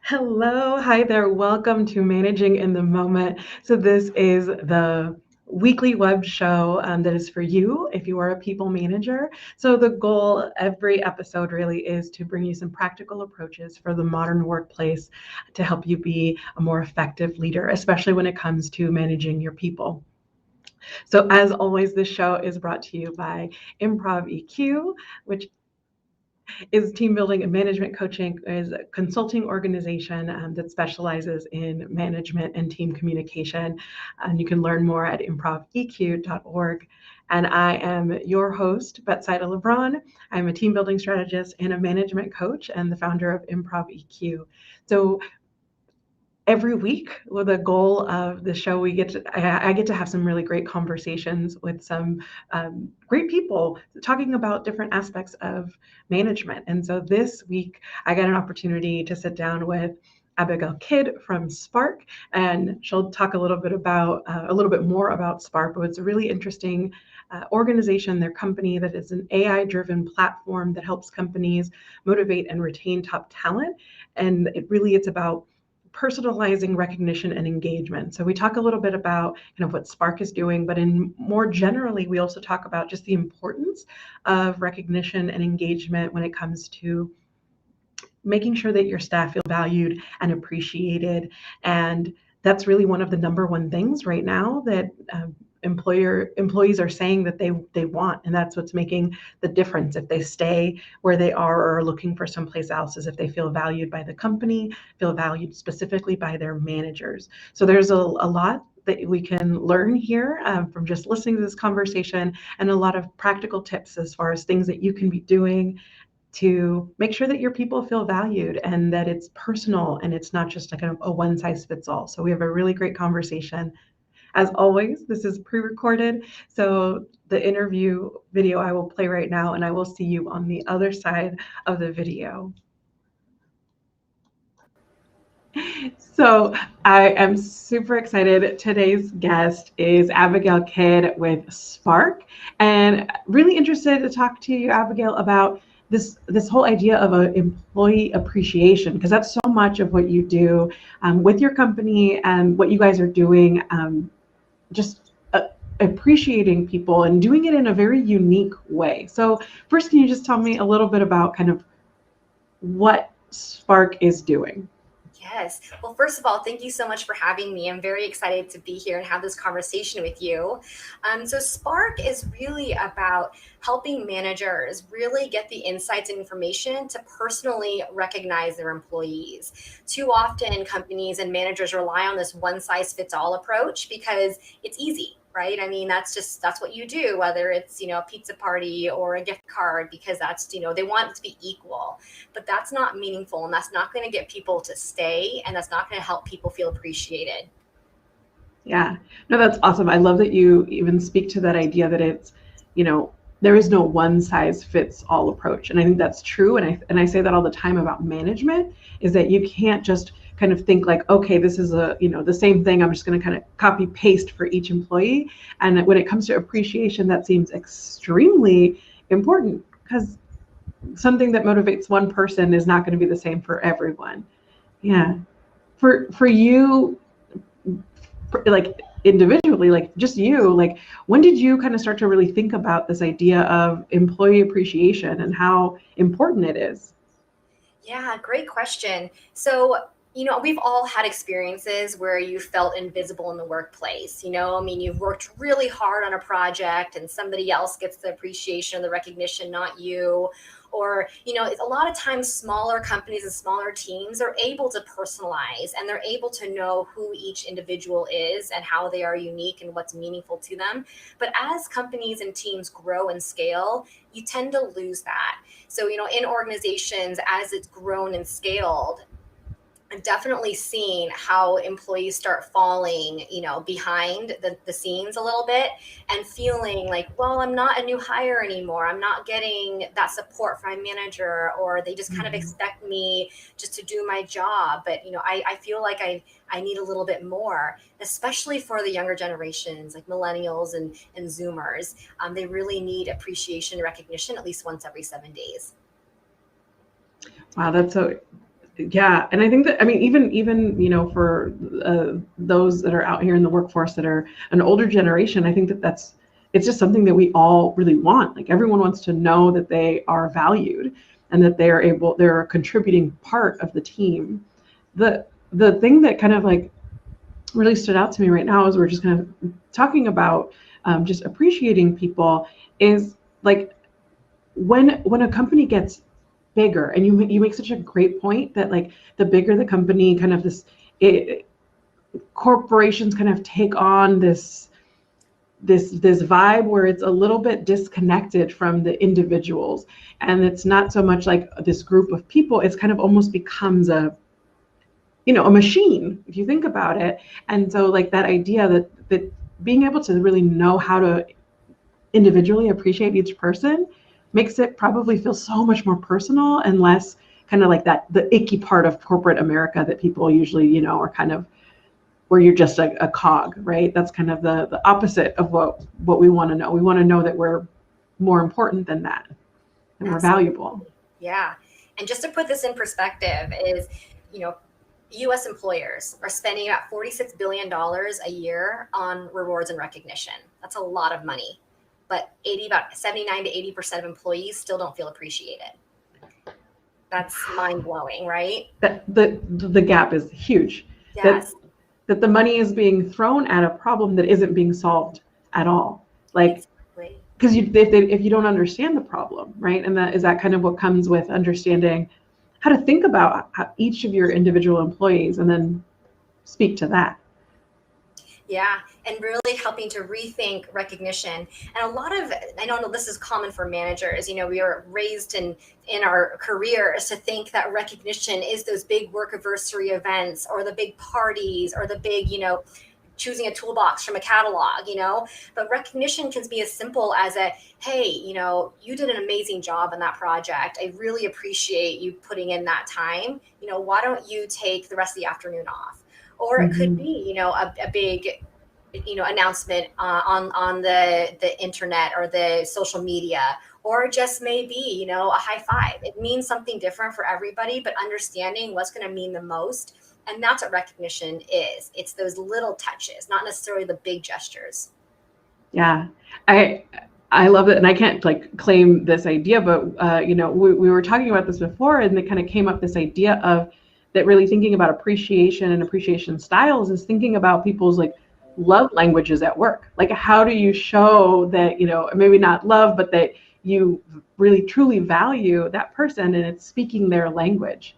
Hello, hi there. Welcome to Managing in the Moment. So, this is the weekly web show that is for you if you are a people manager. So, the goal every episode really is to bring you some practical approaches for the modern workplace to help you be a more effective leader, especially when it comes to managing your people. So, as always, this show is brought to you by Improv EQ, which is team building and management coaching is a consulting organization that specializes in management and team communication. And you can learn more at improveq.org. And I am your host, Betsaida LeBron. I'm a team building strategist and a management coach and the founder of Improv EQ. So every week with the goal of the show I get to have some really great conversations with some great people talking about different aspects of management. And so this week I got an opportunity to sit down with Abigail Kidd from Sparck, and she'll talk a little bit more about Sparck. But it's a really interesting organization, their company that is an AI-driven platform that helps companies motivate and retain top talent. And it's about personalizing recognition and engagement. So we talk a little bit about kind of what Sparck is doing, but in more generally, we also talk about just the importance of recognition and engagement when it comes to making sure that your staff feel valued and appreciated. And that's really one of the number one things right now that employees are saying that they want, and that's what's making the difference if they stay where they are or are looking for someplace else, is if they feel valued by the company, feel valued specifically by their managers. So there's a lot that we can learn here from just listening to this conversation, and a lot of practical tips as far as things that you can be doing to make sure that your people feel valued and that it's personal and it's not just like a one size fits all. So we have a really great conversation. As always, this is pre-recorded, so the interview video I will play right now, and I will see you on the other side of the video. So I am super excited. Today's guest is Abigail Kidd with Sparck, and really interested to talk to you, Abigail, about this whole idea of an employee appreciation, because that's so much of what you do with your company and what you guys are doing. Just appreciating people and doing it in a very unique way. So first, can you just tell me a little bit about kind of what Sparck is doing? Yes. Well, first of all, thank you so much for having me. I'm very excited to be here and have this conversation with you. So Spark is really about helping managers really get the insights and information to personally recognize their employees. Too often, companies and managers rely on this one size fits all approach because it's easy. Right. I mean, that's what you do, whether it's, a pizza party or a gift card, because that's, they want it to be equal, but that's not meaningful, and that's not going to get people to stay, and that's not going to help people feel appreciated. Yeah, no, that's awesome. I love that you even speak to that idea that it's, there is no one size fits all approach. And I think that's true. And I say that all the time about management, is that you can't just kind of think like, okay, this is the same thing. I'm just going to kind of copy paste for each employee. And when it comes to appreciation, that seems extremely important, because something that motivates one person is not going to be the same for everyone. Yeah. For you, like individually, like just you, like when did you kind of start to really think about this idea of employee appreciation and how important it is? Yeah, great question. So, we've all had experiences where you felt invisible in the workplace. I mean, you've worked really hard on a project and somebody else gets the appreciation or the recognition, not you. Or, a lot of times smaller companies and smaller teams are able to personalize, and they're able to know who each individual is and how they are unique and what's meaningful to them. But as companies and teams grow and scale, you tend to lose that. So, in organizations, as it's grown and scaled, I've definitely seen how employees start falling, behind the scenes a little bit, and feeling like, well, I'm not a new hire anymore. I'm not getting that support from my manager, or they just kind of expect me just to do my job. But, I feel like I need a little bit more, especially for the younger generations like millennials and Zoomers. They really need appreciation and recognition at least once every 7 days. Wow, that's so Yeah, and I think that, I mean, even for those that are out here in the workforce that are an older generation, I think that it's just something that we all really want. Like everyone wants to know that they are valued and that they're a contributing part of the team. The thing that kind of like really stood out to me right now as we're just kind of talking about just appreciating people is like when a company gets bigger, and you make such a great point that like the bigger the company, kind of corporations kind of take on this vibe where it's a little bit disconnected from the individuals, and it's not so much like this group of people. It's kind of almost becomes a machine, if you think about it. And so like that idea that being able to really know how to individually appreciate each person makes it probably feel so much more personal and less kind of like the icky part of corporate America that people usually, are kind of where you're just a cog, right? That's kind of the opposite of what we want to know. We want to know that we're more important than that, and we're valuable. Yeah. And just to put this in perspective is, U.S. employers are spending about $46 billion a year on rewards and recognition. That's a lot of money. But about 79 to 80% of employees still don't feel appreciated. That's mind-blowing, right? The gap is huge. Yes. That the money is being thrown at a problem that isn't being solved at all. Like, because if you don't understand the problem, right? And that kind of what comes with understanding how to think about each of your individual employees and then speak to that. Yeah, and really helping to rethink recognition. And I know this is common for managers, we are raised in our careers to think that recognition is those big work anniversary events or the big parties or the big, choosing a toolbox from a catalog, but recognition can be as simple as hey, you did an amazing job on that project. I really appreciate you putting in that time. Why don't you take the rest of the afternoon off? Or it could be, a big, announcement on the internet or the social media, or it just may be, a high five. It means something different for everybody, but understanding what's going to mean the most. And that's what recognition is. It's those little touches, not necessarily the big gestures. Yeah, I love it. And I can't like claim this idea, but, we were talking about this before, and it kind of came up this idea of that really thinking about appreciation and appreciation styles is thinking about people's like love languages at work. Like, how do you show that, maybe not love, but that you really truly value that person and it's speaking their language.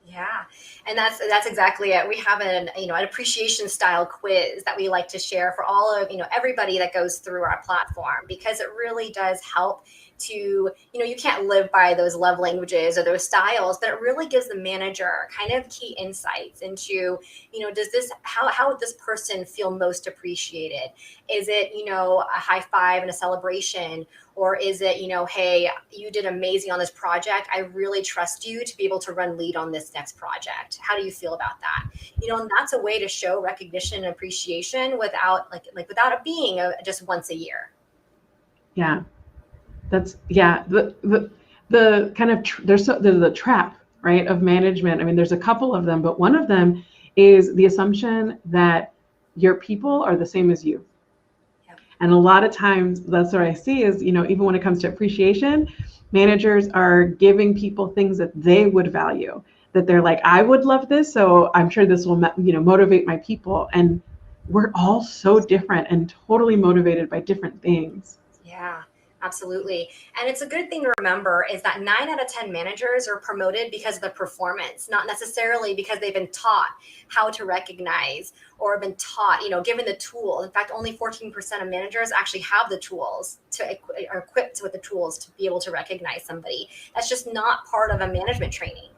Yeah. And that's exactly it. We have an appreciation style quiz that we like to share for all of, everybody that goes through our platform, because it really does help to, you can't live by those love languages or those styles, but it really gives the manager kind of key insights into, how would this person feel most appreciated? Is it, a high five and a celebration? Or is it, hey, you did amazing on this project. I really trust you to be able to run lead on this next project. How do you feel about that? And that's a way to show recognition and appreciation without without it being just once a year. Yeah, the kind of there's the trap, right, of management. I mean, there's a couple of them, but one of them is the assumption that your people are the same as you. And a lot of times that's what I see is, even when it comes to appreciation, managers are giving people things that they would value, that they're like, I would love this, so I'm sure this will, motivate my people. And we're all so different and totally motivated by different things. Yeah. Absolutely. And it's a good thing to remember is that 9 out of 10 managers are promoted because of the performance, not necessarily because they've been taught how to recognize or been taught, given the tool. In fact, only 14% of managers actually have the tools are equipped with the tools to be able to recognize somebody. That's just not part of a management training.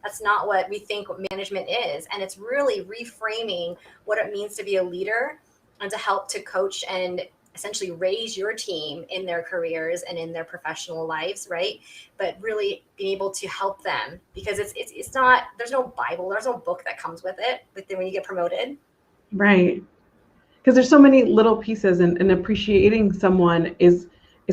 That's not what we think management is. And it's really reframing what it means to be a leader and to help to coach and essentially raise your team in their careers and in their professional lives, right? But really being able to help them, because it's not, there's no Bible, there's no book that comes with it, but then when you get promoted. Right. Because there's so many little pieces, and appreciating someone is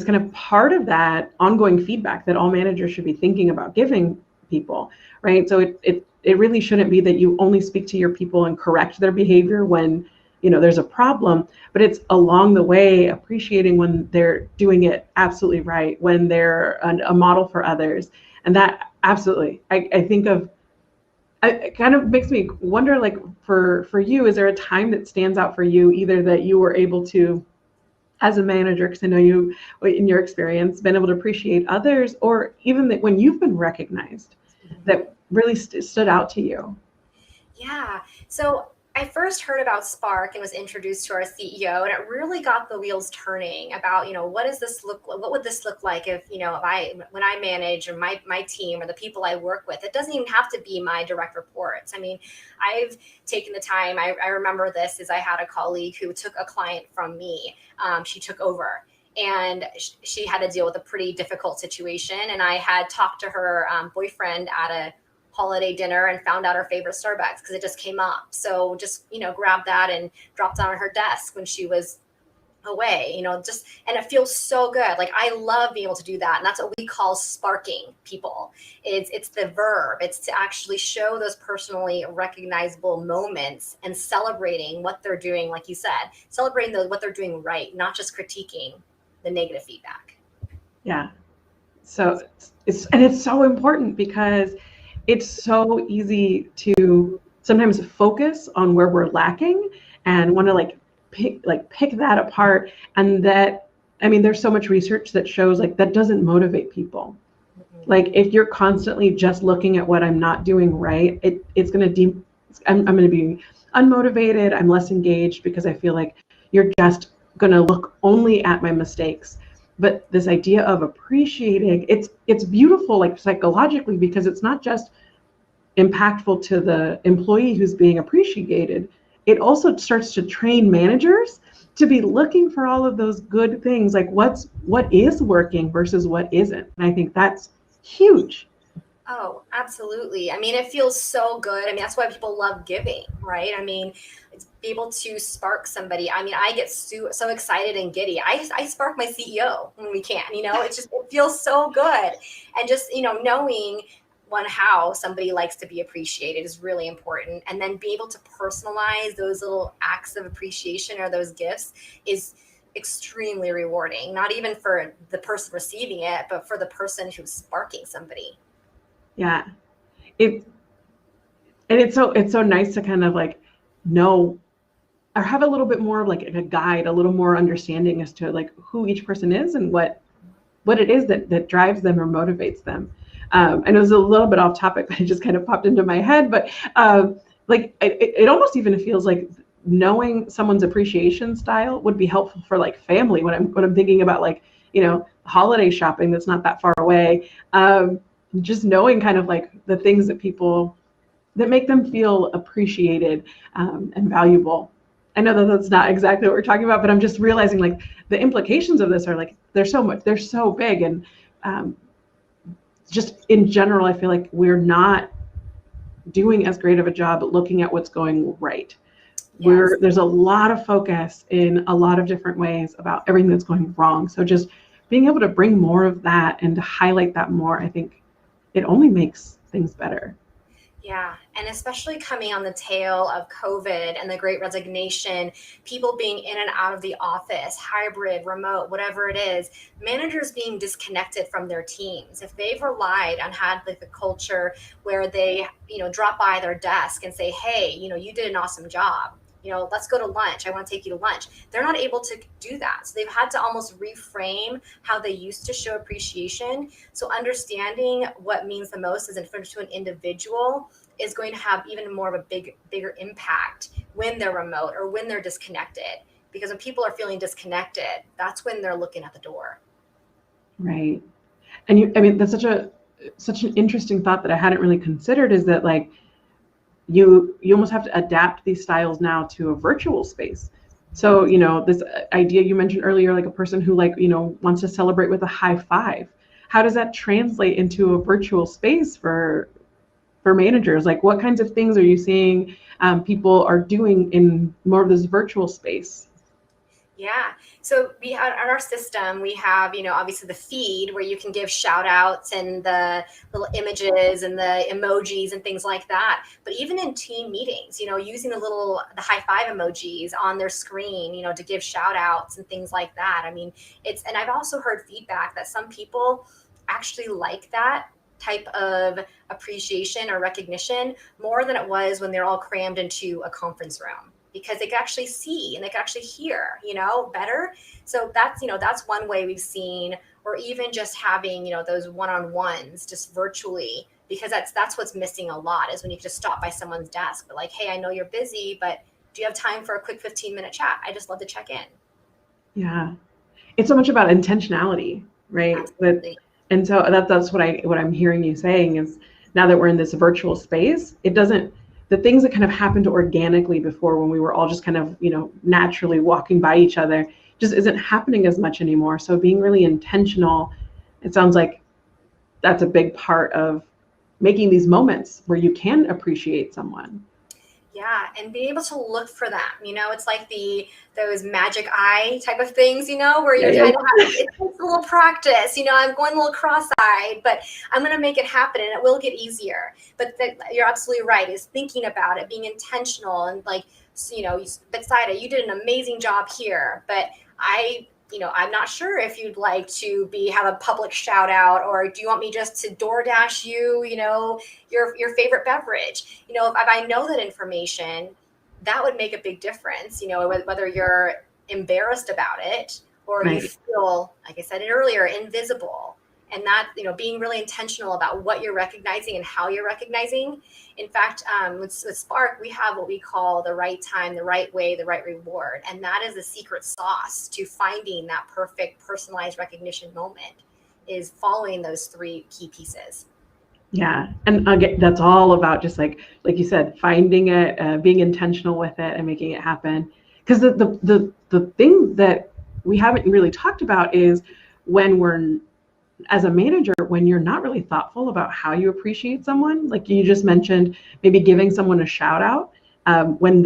kind of part of that ongoing feedback that all managers should be thinking about giving people, right? So it really shouldn't be that you only speak to your people and correct their behavior when, there's a problem, but it's along the way appreciating when they're doing it absolutely right, when they're a model for others. And that absolutely, I think of, it kind of makes me wonder, like, for you, is there a time that stands out for you, either that you were able to, as a manager, because I know you, in your experience, been able to appreciate others, or even that when you've been recognized, that really stood out to you? Yeah. So I first heard about Spark and was introduced to our CEO, and it really got the wheels turning about, what would this look like if, when I manage, or my team or the people I work with. It doesn't even have to be my direct reports. I mean, I've taken the time. I remember this as I had a colleague who took a client from me. She took over, and she had to deal with a pretty difficult situation. And I had talked to her boyfriend at a holiday dinner and found out her favorite Starbucks because it just came up. So just, grabbed that and dropped it on her desk when she was away, and it feels so good. Like, I love being able to do that. And that's what we call sparking people. It's the verb. It's to actually show those personally recognizable moments and celebrating what they're doing. Like you said, celebrating what they're doing right, not just critiquing the negative feedback. Yeah. So it's so important, because it's so easy to sometimes focus on where we're lacking and want to pick that apart. And that, I mean, there's so much research that shows that doesn't motivate people. Mm-hmm. Like, if you're constantly just looking at what I'm not doing right, it's going to I'm going to be unmotivated. I'm less engaged, because I feel like you're just going to look only at my mistakes. But this idea of appreciating, it's beautiful, like, psychologically, because it's not just impactful to the employee who's being appreciated. It also starts to train managers to be looking for all of those good things, like what is working versus what isn't. And I think that's huge. Oh, absolutely. I mean, it feels so good. I mean, that's why people love giving, right? I mean, it's be able to spark somebody. I mean, I get so excited and giddy. I spark my CEO when we can, it feels so good. And just, knowing how somebody likes to be appreciated is really important. And then be able to personalize those little acts of appreciation or those gifts is extremely rewarding, not even for the person receiving it, but for the person who's sparking somebody. Yeah. It's so nice to kind of know, or have a little bit more of a guide, a little more understanding as to who each person is and what it is that drives them or motivates them. And it was a little bit off topic, but it just kind of popped into my head. But it almost even feels like knowing someone's appreciation style would be helpful for family when I'm thinking about holiday shopping that's not that far away. Just knowing kind of the things that make them feel appreciated and valuable. I know that's not exactly what we're talking about, but I'm just realizing the implications of this are they're so big. And just in general, I feel like we're not doing as great of a job at looking at what's going right. Yes. There's a lot of focus in a lot of different ways about everything that's going wrong. So just being able to bring more of that and to highlight that more, I think it only makes things better. Yeah. And especially coming on the tail of COVID and the Great Resignation, people being in and out of the office, hybrid, remote, whatever it is, managers being disconnected from their teams. If they've relied on had the culture where they, drop by their desk and say, hey, you did an awesome job. Let's go to lunch. I want to take you to lunch. They're not able to do that. So they've had to almost reframe how they used to show appreciation. So understanding what means the most to an individual is going to have even more of a bigger impact when they're remote or when they're disconnected. Because when people are feeling disconnected, that's when they're looking at the door. Right. And that's such an interesting thought that I hadn't really considered, is that you almost have to adapt these styles now to a virtual space. So, this idea you mentioned earlier, a person who wants to celebrate with a high five. How does that translate into a virtual space for managers? What kinds of things are you seeing people are doing in more of this virtual space? Yeah. So we have on our system, we have, obviously the feed where you can give shout outs and the little images and the emojis and things like that. But even in team meetings, using the high five emojis on their screen, to give shout outs and things like that. I mean, and I've also heard feedback that some people actually like that type of appreciation or recognition more than it was when they're all crammed into a conference room, because they can actually see and they can actually hear, better. So that's one way we've seen, or even just having, those one-on-ones just virtually, because that's what's missing a lot, is when you can just stop by someone's desk, but like, hey, I know you're busy, but do you have time for a quick 15-minute chat? I just love to check in. Yeah. It's so much about intentionality, right? Absolutely. And so that's what I'm hearing you saying is, now that we're in this virtual space, the things that kind of happened organically before, when we were all just kind of, naturally walking by each other, just isn't happening as much anymore. So being really intentional, it sounds like that's a big part of making these moments where you can appreciate someone. Yeah, and being able to look for them, it's like those magic eye type of things, where you Yeah. kind of have, it takes a little practice, I'm going a little cross-eyed, but I'm going to make it happen, and it will get easier. But you're absolutely right, is thinking about it, being intentional, and like, Betsaida, you did an amazing job here, but I'm not sure if you'd like to have a public shout out, or do you want me just to DoorDash you, your favorite beverage? If I know that information, that would make a big difference, whether you're embarrassed about it or you Right. feel, like I said earlier, invisible. And that, being really intentional about what you're recognizing and how you're recognizing. In fact, with Sparck, we have what we call the right time, the right way, the right reward. And that is the secret sauce to finding that perfect personalized recognition moment, is following those 3 key pieces. Yeah. And again, that's all about just like you said, finding it, being intentional with it and making it happen. Because the thing that we haven't really talked about is, when we're, as a manager, when you're not really thoughtful about how you appreciate someone, like you just mentioned, maybe giving someone a shout out, when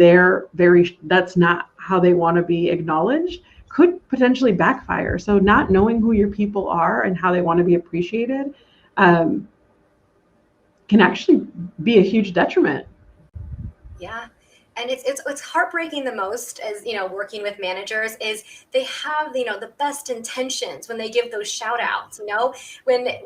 that's not how they want to be acknowledged, could potentially backfire. So not knowing who your people are and how they want to be appreciated, um, can actually be a huge detriment. Yeah. And it's heartbreaking the most, as working with managers, is they have, the best intentions when they give those shout outs, when it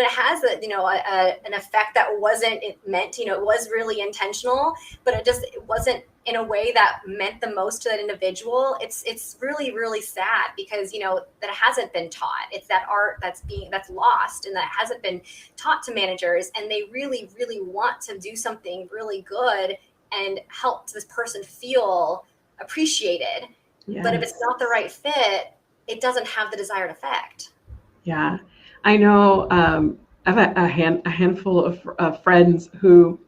has an effect that wasn't meant, it was really intentional, but it wasn't in a way that meant the most to that individual. It's really, really sad, because that hasn't been taught. It's that art that's lost, and that hasn't been taught to managers, and they really, really want to do something really good and help this person feel appreciated. Yes. But if it's not the right fit, it doesn't have the desired effect. Yeah, I know. I have a handful of friends who,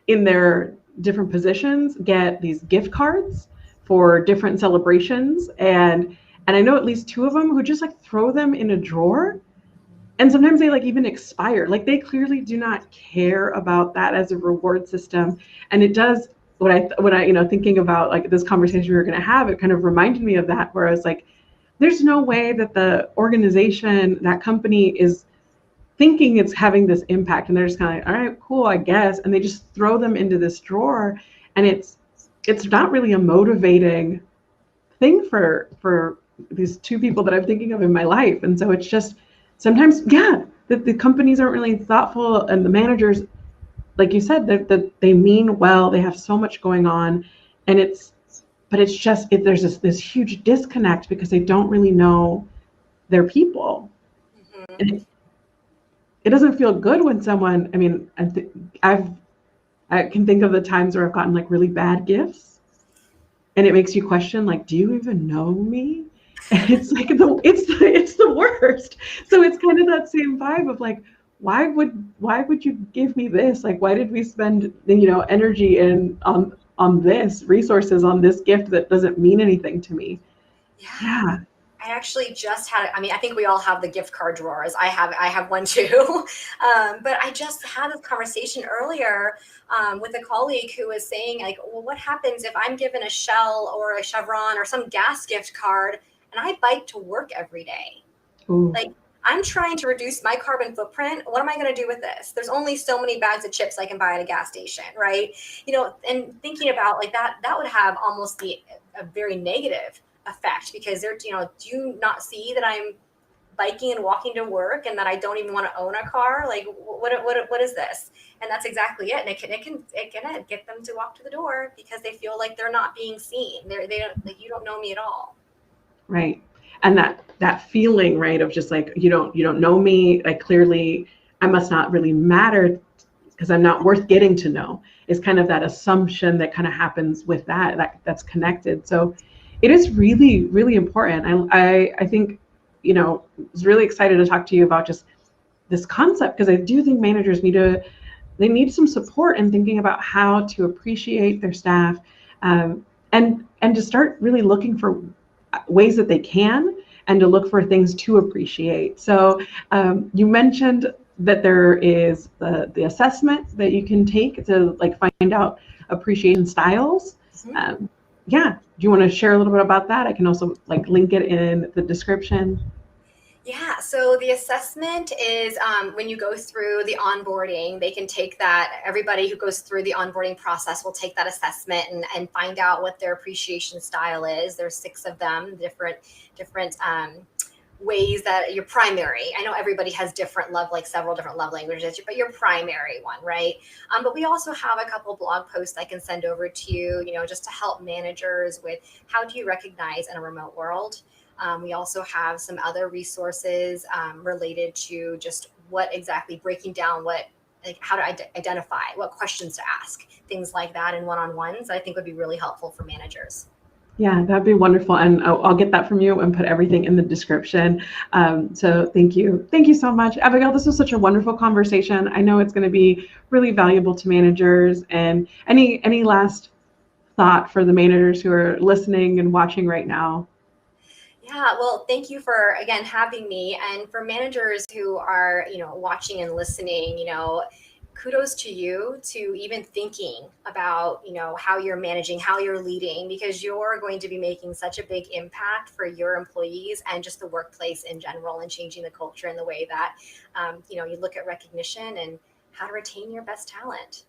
in their different positions, get these gift cards for different celebrations, and I know at least 2 of them who just like throw them in a drawer, and sometimes they like even expire. Like, they clearly do not care about that as a reward system. And it does, when I thinking about like this conversation we were going to have, it kind of reminded me of that, where I was like, there's no way that the organization, that company, is thinking it's having this impact, and they're just kind of like, all right, cool, I guess, and they just throw them into this drawer, and it's not really a motivating thing for these 2 people that I'm thinking of in my life. And so it's just sometimes, yeah, that the companies aren't really thoughtful, and the managers, like you said, that they mean well, they have so much going on, and it's just, there's this huge disconnect because they don't really know their people. Mm-hmm. And it doesn't feel good when someone, I mean, I can think of the times where I've gotten like really bad gifts, and it makes you question, like, do you even know me? And it's like it's the worst. So it's kind of that same vibe of like, why would you give me this? Like, why did we spend energy on this, resources on this gift that doesn't mean anything to me? Yeah. Yeah. I actually just had, I mean, I think we all have the gift card drawers. I have one too. But I just had this conversation earlier with a colleague who was saying, like, well, what happens if I'm given a Shell or a Chevron or some gas gift card and I bike to work every day? Ooh. Like, I'm trying to reduce my carbon footprint. What am I going to do with this? There's only so many bags of chips I can buy at a gas station, right? And thinking about like that would have almost a very negative effect, because they're, do you not see that I'm biking and walking to work and that I don't even want to own a car? Like, what is this? And that's exactly it. And it can get them to walk to the door because they feel like they're not being seen. They don't, like, you don't know me at all. Right. And that feeling, right, of just like, you don't know me, like clearly I must not really matter because I'm not worth getting to know, is kind of that assumption that kind of happens with that's connected. So it is really, really important. I think, I was really excited to talk to you about just this concept, because I do think managers need some support in thinking about how to appreciate their staff, and to start really looking for ways that they can, and to look for things to appreciate. So you mentioned that there is the assessment that you can take to like find out appreciation styles. Yeah, do you want to share a little bit about that? I can also like link it in the description. Yeah, so the assessment is when you go through the onboarding, they can take that. Everybody who goes through the onboarding process will take that assessment and find out what their appreciation style is. There's 6 of them, different ways that your primary. I know everybody has several different love languages, but your primary one, right? But we also have a couple blog posts I can send over to you, just to help managers with how do you recognize in a remote world. We also have some other resources related to just what exactly breaking down how to identify, what questions to ask, things like that in one-on-ones I think would be really helpful for managers. Yeah, that'd be wonderful. And I'll get that from you and put everything in the description. So thank you. Thank you so much, Abigail. This was such a wonderful conversation. I know it's going to be really valuable to managers. And any last thought for the managers who are listening and watching right now? Yeah, well, thank you for, again, having me. And for managers who are, watching and listening, kudos to you to even thinking about, how you're managing, how you're leading, because you're going to be making such a big impact for your employees and just the workplace in general, and changing the culture in the way that, you look at recognition and how to retain your best talent.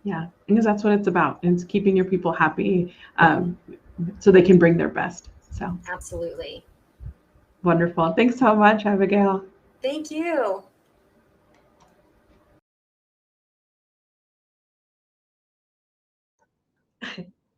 Yeah, because that's what it's about. It's keeping your people happy, so they can bring their best. So Absolutely. wonderful. Thanks so much, Abigail. Thank you.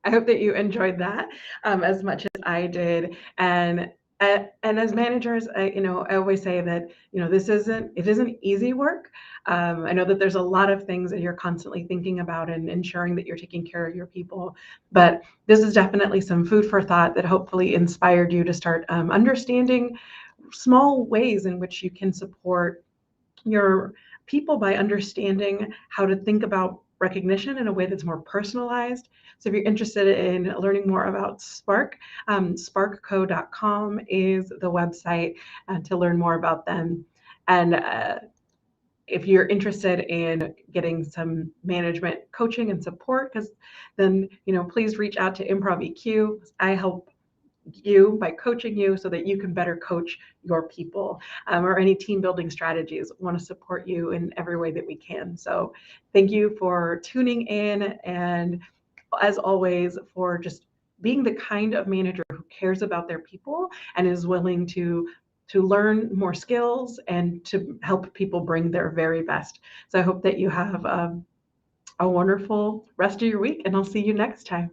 I hope that you enjoyed that as much as I did. And as managers, I always say that it isn't easy work. I know that there's a lot of things that you're constantly thinking about and ensuring that you're taking care of your people. But this is definitely some food for thought that hopefully inspired you to start understanding small ways in which you can support your people by understanding how to think about recognition in a way that's more personalized. So if you're interested in learning more about Sparck, sparkco.com is the website to learn more about them. And if you're interested in getting some management coaching and support, because then please reach out to Improv EQ. I help you by coaching you so that you can better coach your people, or any team building strategies. Want to support you in every way that we can. So thank you for tuning in, and as always, for just being the kind of manager who cares about their people and is willing to learn more skills and to help people bring their very best. So I hope that you have a wonderful rest of your week, and I'll see you next time.